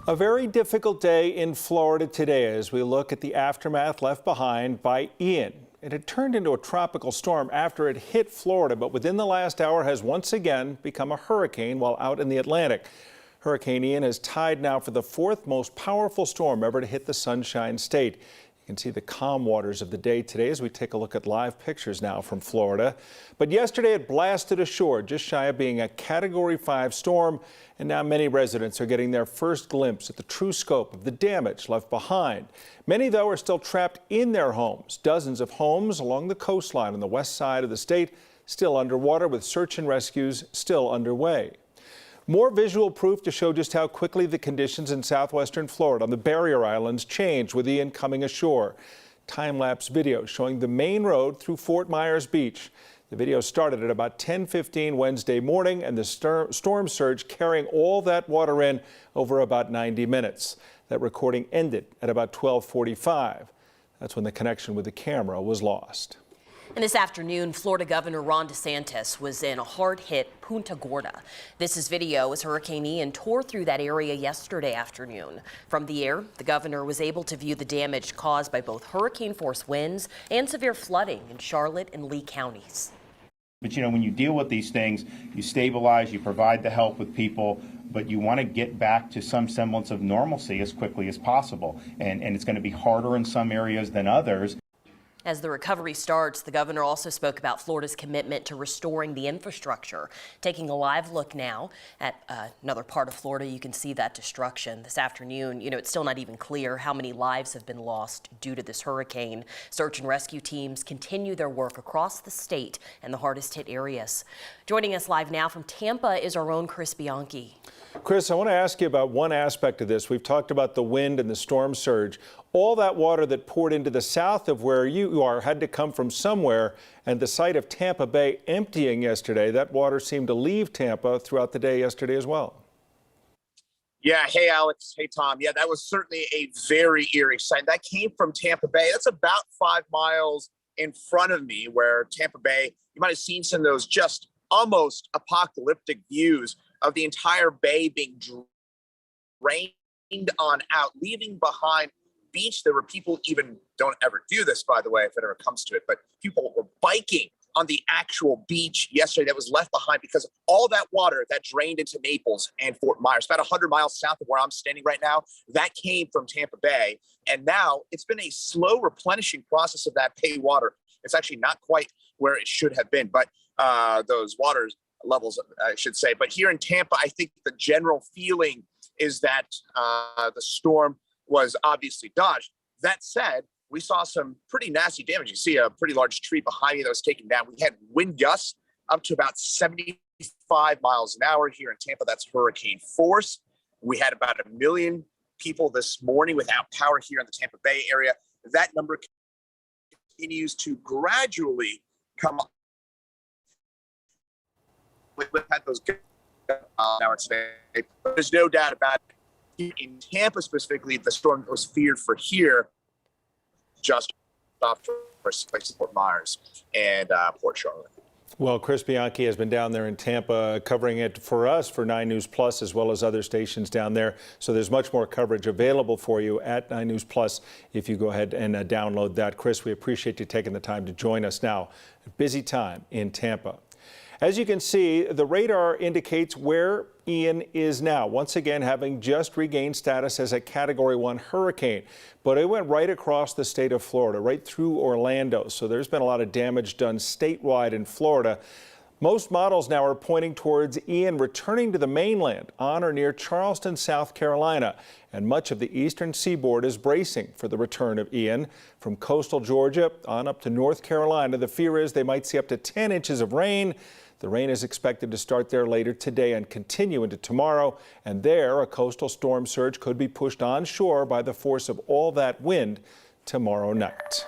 A very difficult day in Florida today as we look at the aftermath left behind by Ian. It had turned into a tropical storm after it hit Florida, but within the last hour has once again become a hurricane while out in the Atlantic. Hurricane Ian is tied now for the fourth most powerful storm ever to hit the Sunshine State. You can see the calm waters of the day today as we take a look at live pictures now from Florida. But yesterday it blasted ashore just shy of being a Category 5 storm, and now many residents are getting their first glimpse at the true scope of the damage left behind. Many, though, are still trapped in their homes. Dozens of homes along the coastline on the west side of the state still underwater, with search and rescues still underway. More visual proof to show just how quickly the conditions in southwestern Florida on the barrier islands changed with Ian coming ashore. Time-lapse video showing the main road through Fort Myers Beach. The video started at about 10:15 Wednesday morning, and the storm surge carrying all that water in over about 90 minutes. That recording ended at about 12:45. That's when the connection with the camera was lost. And this afternoon, Florida Governor Ron DeSantis was in a hard-hit Punta Gorda. This is video as Hurricane Ian tore through that area yesterday afternoon. From the air, the governor was able to view the damage caused by both hurricane-force winds and severe flooding in Charlotte and Lee counties. But you know, when you deal with these things, you stabilize, you provide the help with people, but you want to get back to some semblance of normalcy as quickly as possible. And it's going to be harder in some areas than others. As the recovery starts, the governor also spoke about Florida's commitment to restoring the infrastructure. Taking a live look now at another part of Florida, you can see that destruction. This afternoon, it's still not even clear how many lives have been lost due to this hurricane. Search and rescue teams continue their work across the state and the hardest hit areas. Joining us live now from Tampa is our own Chris Bianchi. Chris, I want to ask you about one aspect of this. We've talked about the wind and the storm surge. All that water that poured into the south of where you are had to come from somewhere, and the site of Tampa Bay emptying yesterday, that water seemed to leave Tampa throughout the day yesterday as well. Yeah, hey Alex, hey Tom. Yeah, that was certainly a very eerie sight. That came from Tampa Bay. That's about 5 miles in front of me, where Tampa Bay, you might have seen some of those just almost apocalyptic views of the entire bay being drained on out, leaving behind beach. There were people, even don't ever do this, by the way, if it ever comes to it, but people were biking on the actual beach yesterday that was left behind because all that water that drained into Naples and Fort Myers, about 100 miles south of where I'm standing right now, that came from Tampa Bay. And now it's been a slow replenishing process of that bay water. It's actually not quite where it should have been, but those water levels, I should say. But here in Tampa, I think the general feeling is that the storm was obviously dodged. That said, we saw some pretty nasty damage. You see a pretty large tree behind me that was taken down. We had wind gusts up to about 75 miles an hour here in Tampa. That's hurricane force. We had about 1 million people this morning without power here in the Tampa Bay area. That number continues to gradually come up. We've had those now today. There's no doubt about it. In Tampa specifically, the storm was feared for here, just off Fort Myers and Port Charlotte. Well, Chris Bianchi has been down there in Tampa covering it for us for 9 News Plus, as well as other stations down there. So there's much more coverage available for you at 9 News Plus if you go ahead and download that. Chris, we appreciate you taking the time to join us now. A busy time in Tampa. As you can see, the radar indicates where Ian is now, once again having just regained status as a Category 1 hurricane. But it went right across the state of Florida, right through Orlando. So there's been a lot of damage done statewide in Florida. Most models now are pointing towards Ian returning to the mainland on or near Charleston, South Carolina. And much of the eastern seaboard is bracing for the return of Ian. From coastal Georgia on up to North Carolina, the fear is they might see up to 10 inches of rain. The rain is expected to start there later today and continue into tomorrow. And there, a coastal storm surge could be pushed onshore by the force of all that wind tomorrow night.